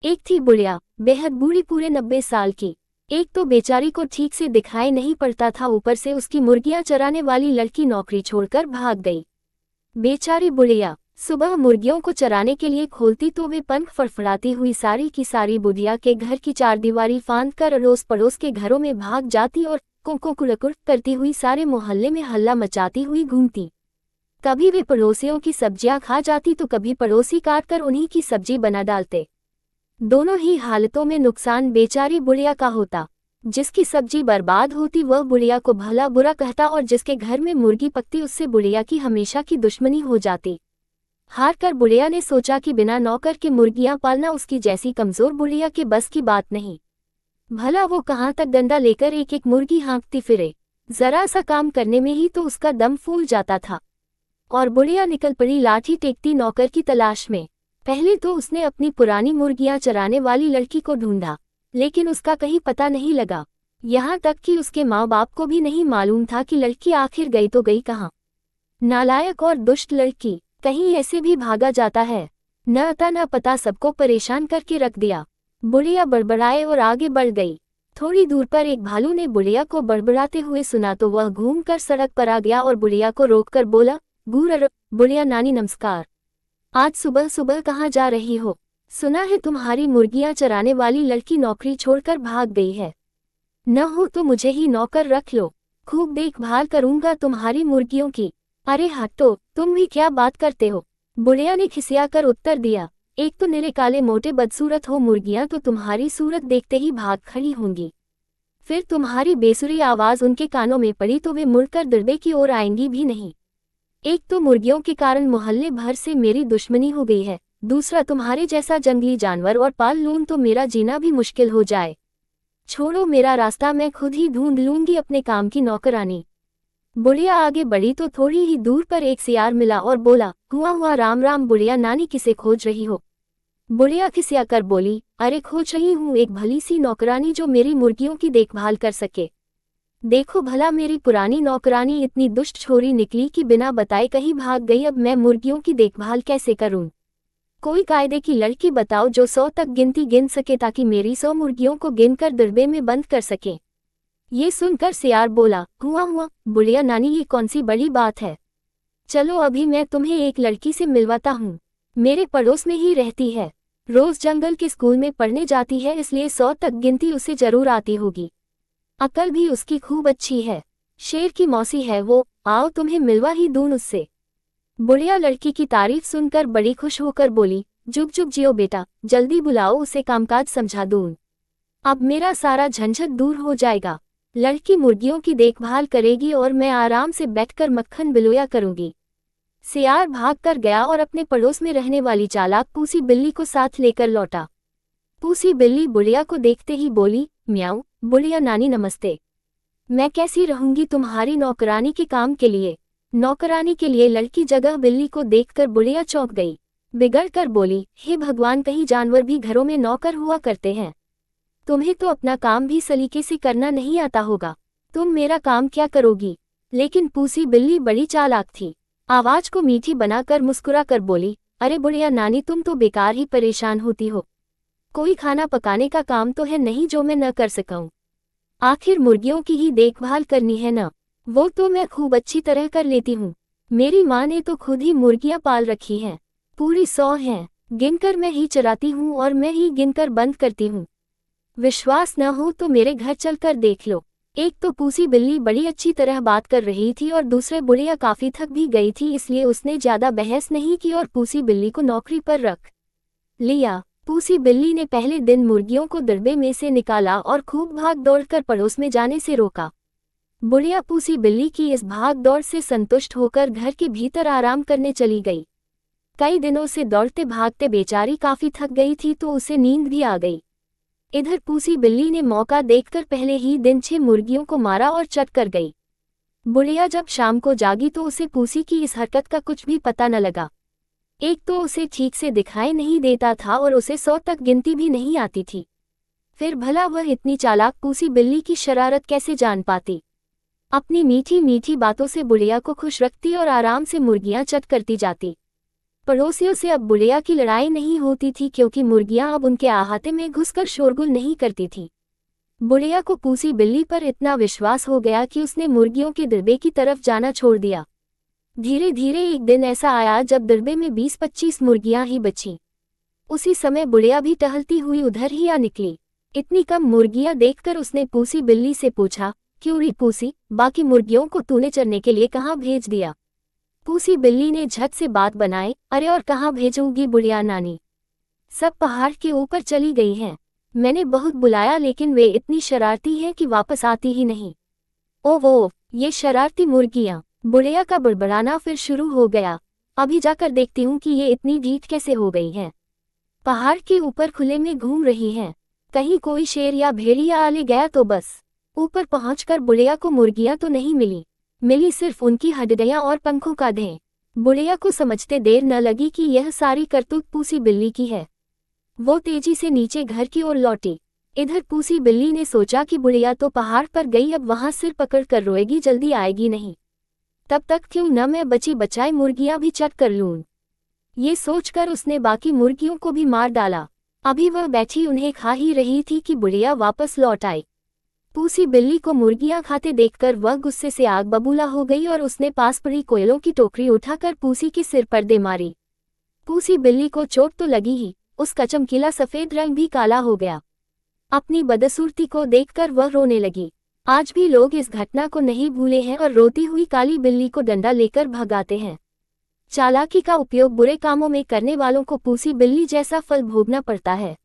एक थी बुढ़िया, बेहद बूढ़ी, पूरे 90 साल की। एक तो बेचारी को ठीक से दिखाई नहीं पड़ता था, ऊपर से उसकी मुर्गियां चराने वाली लड़की नौकरी छोड़कर भाग गई। बेचारी बुढ़िया सुबह मुर्गियों को चराने के लिए खोलती तो वे पंख फड़फड़ाती हुई सारी की सारी बुढ़िया के घर की चारदीवारी फांद कर अड़ोस पड़ोस के घरों में भाग जाती और कुकु कुड़कुड़ करती हुई सारे मोहल्ले में हल्ला मचाती हुई घूमती। कभी वे पड़ोसियों की सब्जियां खा जाती तो कभी पड़ोसी काट कर उन्हीं की सब्जी बना डालते। दोनों ही हालतों में नुकसान बेचारी बुढ़िया का होता। जिसकी सब्जी बर्बाद होती वह बुढ़िया को भला बुरा कहता और जिसके घर में मुर्गी पकती उससे बुढ़िया की हमेशा की दुश्मनी हो जाती। हार कर बुढ़िया ने सोचा कि बिना नौकर के मुर्गियां पालना उसकी जैसी कमजोर बुढ़िया के बस की बात नहीं। भला वो कहाँ तक डंडा लेकर एक एक मुर्गी हाँकती फिरे, जरा सा काम करने में ही तो उसका दम फूल जाता था। और बुढ़िया निकल पड़ी लाठी टेकती नौकर की तलाश में। पहले तो उसने अपनी पुरानी मुर्गियां चराने वाली लड़की को ढूंढा, लेकिन उसका कहीं पता नहीं लगा। यहाँ तक कि उसके माँ बाप को भी नहीं मालूम था कि लड़की आखिर गई तो गई कहाँ। नालायक और दुष्ट लड़की, कहीं ऐसे भी भागा जाता है। न अता न पता, सबको परेशान करके रख दिया। बुढ़िया बड़बड़ाए और आगे बढ़ गई। थोड़ी दूर पर एक भालू ने बुढ़िया को बड़बड़ाते हुए सुना तो वह घूमकर सड़क पर आ गया और बुढ़िया को रोककर बोला, बूढ़ बुढ़िया नानी नमस्कार। आज सुबह सुबह कहाँ जा रही हो? सुना है तुम्हारी मुर्गियां चराने वाली लड़की नौकरी छोड़कर भाग गई है। न हो तो मुझे ही नौकर रख लो, खूब देखभाल करूंगा तुम्हारी मुर्गियों की। अरे हटो, तुम भी क्या बात करते हो? बुढ़िया ने खिसियाकर उत्तर दिया, एक तो निरे काले मोटे बदसूरत हो, मुर्गियां तो तुम्हारी सूरत देखते ही भाग खड़ी होंगी। फिर तुम्हारी बेसुरी आवाज उनके कानों में पड़ी तो वे मुड़कर दरबे की ओर आएंगी भी नहीं। एक तो मुर्गियों के कारण मोहल्ले भर से मेरी दुश्मनी हो गई है, दूसरा तुम्हारे जैसा जंगली जानवर और पाल लूं तो मेरा जीना भी मुश्किल हो जाए। छोड़ो मेरा रास्ता, मैं खुद ही ढूंढ लूंगी अपने काम की नौकरानी। बुढ़िया आगे बढ़ी तो थोड़ी ही दूर पर एक सियार मिला और बोला, हुआ राम राम बुढ़िया नानी, किसे खोज रही हो? बुढ़िया खिसिया कर बोली, अरे खोज रही हूँ एक भली सी नौकरानी जो मेरी मुर्गियों की देखभाल कर सके। देखो भला, मेरी पुरानी नौकरानी इतनी दुष्ट छोरी निकली कि बिना बताए कहीं भाग गई। अब मैं मुर्गियों की देखभाल कैसे करूं? कोई कायदे की लड़की बताओ जो 100 तक गिनती गिन सके ताकि मेरी 100 मुर्गियों को गिनकर दरबे में बंद कर सके। ये सुनकर सियार बोला, हुआ बुढ़िया नानी, ये कौन सी बड़ी बात है। चलो अभी मैं तुम्हें एक लड़की से मिलवाता हूँ। मेरे पड़ोस में ही रहती है, रोज जंगल के स्कूल में पढ़ने जाती है, इसलिए 100 तक गिनती उसे जरूर आती होगी। अकल भी उसकी खूब अच्छी है, शेर की मौसी है वो, आओ तुम्हें मिलवा ही दूं उससे। बुढ़िया लड़की की तारीफ सुनकर बड़ी खुश होकर बोली, जुग जुग जियो बेटा, जल्दी बुलाओ उसे, कामकाज समझा दूं। अब मेरा सारा झंझट दूर हो जाएगा। लड़की मुर्गियों की देखभाल करेगी और मैं आराम से बैठकर मक्खन बिलोया करूंगी। सियार भाग कर गया और अपने पड़ोस में रहने वाली चालाक पूसी बिल्ली को साथ लेकर लौटा। पूसी बिल्ली बुढ़िया को देखते ही बोली, म्याऊं, बुढ़िया नानी नमस्ते। मैं कैसी रहूंगी तुम्हारी नौकरानी के काम के लिए? नौकरानी के लिए लड़की जगह बिल्ली को देखकर बुढ़िया चौंक गई, बिगड़ कर बोली, हे भगवान, कहीं जानवर भी घरों में नौकर हुआ करते हैं? तुम्हें तो अपना काम भी सलीके से करना नहीं आता होगा, तुम मेरा काम क्या करोगी? लेकिन पूसी बिल्ली बड़ी चालाक थी, आवाज को मीठी बनाकर मुस्कुरा कर बोली, अरे बुढ़िया नानी, तुम तो बेकार ही परेशान होती हो। कोई खाना पकाने का काम तो है नहीं जो मैं न कर सकूं। आखिर मुर्गियों की ही देखभाल करनी है न, वो तो मैं खूब अच्छी तरह कर लेती हूँ। मेरी माँ ने तो खुद ही मुर्गियां पाल रखी हैं, पूरी 100 हैं, गिनकर मैं ही चराती हूँ और मैं ही गिनकर बंद करती हूँ। विश्वास न हो तो मेरे घर चलकर देख लो। एक तो पूसी बिल्ली बड़ी अच्छी तरह बात कर रही थी और दूसरे बुढ़िया काफी थक भी गई थी, इसलिए उसने ज्यादा बहस नहीं की और पूसी बिल्ली को नौकरी पर रख लिया। पूसी बिल्ली ने पहले दिन मुर्गियों को दरबे में से निकाला और खूब भाग दौड़कर पड़ोस में जाने से रोका। बुढ़िया पूसी बिल्ली की इस भाग दौड़ से संतुष्ट होकर घर के भीतर आराम करने चली गई। कई दिनों से दौड़ते भागते बेचारी काफी थक गई थी तो उसे नींद भी आ गई। इधर पूसी बिल्ली ने मौका देखकर पहले ही दिन 6 मुर्गियों को मारा और चट कर गई। बुढ़िया जब शाम को जागी तो उसे पूसी की इस हरकत का कुछ भी पता न लगा। एक तो उसे ठीक से दिखाई नहीं देता था और उसे 100 तक गिनती भी नहीं आती थी। फिर भला वह इतनी चालाक पूसी बिल्ली की शरारत कैसे जान पाती? अपनी मीठी मीठी बातों से बुढ़िया को खुश रखती और आराम से मुर्गियां चट करती जाती। पड़ोसियों से अब बुढ़िया की लड़ाई नहीं होती थी क्योंकि मुर्गियां अब उनके अहाते में घुसकर शोरगुल नहीं करती थी। बुढ़िया को पूसी बिल्ली पर इतना विश्वास हो गया कि उसने मुर्गियों के दरबे की तरफ जाना छोड़ दिया। धीरे धीरे एक दिन ऐसा आया जब दरबे में 20-25 मुर्गियां ही बचीं। उसी समय बुढ़िया भी टहलती हुई उधर ही आ निकली। इतनी कम मुर्गियां देखकर उसने पूसी बिल्ली से पूछा, क्यों रे पूसी, बाकी मुर्गियों को तूने चरने के लिए कहाँ भेज दिया? पूसी बिल्ली ने झट से बात बनाई, अरे और कहाँ भेजूंगी बुढ़िया नानी, सब पहाड़ के ऊपर चली गई हैं। मैंने बहुत बुलाया लेकिन वे इतनी शरारती हैं कि वापस आती ही नहीं। ओह ये शरारती मुर्गियां, बुढ़िया का बड़बड़ाना फिर शुरू हो गया। अभी जाकर देखती हूँ कि ये इतनी ढीठ कैसे हो गई हैं। पहाड़ के ऊपर खुले में घूम रही हैं, कहीं कोई शेर या भेड़िया आ ले गया तो बस। ऊपर पहुंचकर बुढ़िया को मुर्गियां तो नहीं मिली सिर्फ उनकी हड्डियां और पंखों का ढेर। बुढ़िया को समझते देर न लगी कि यह सारी करतूत पूसी बिल्ली की है। वो तेजी से नीचे घर की ओर लौटी। इधर पूसी बिल्ली ने सोचा कि बुढ़िया तो पहाड़ पर गई, अब वहां सिर पकड़ कर रोएगी, जल्दी आएगी नहीं। तब तक क्यों न मैं बची बचाई मुर्गियां भी चट कर लूं। ये सोचकर उसने बाकी मुर्गियों को भी मार डाला। अभी वह बैठी उन्हें खा ही रही थी कि बुढ़िया वापस लौट आई। पूसी बिल्ली को मुर्गियां खाते देखकर वह गुस्से से आग बबूला हो गई और उसने पास पड़ी कोयलों की टोकरी उठाकर पूसी के सिर पर दे मारी। पूसी बिल्ली को चोट तो लगी ही, उसका चमकीला सफेद रंग भी काला हो गया। अपनी बदसूरती को देखकर वह रोने लगी। आज भी लोग इस घटना को नहीं भूले हैं और रोती हुई काली बिल्ली को डंडा लेकर भगाते हैं। चालाकी का उपयोग बुरे कामों में करने वालों को पूसी बिल्ली जैसा फल भोगना पड़ता है।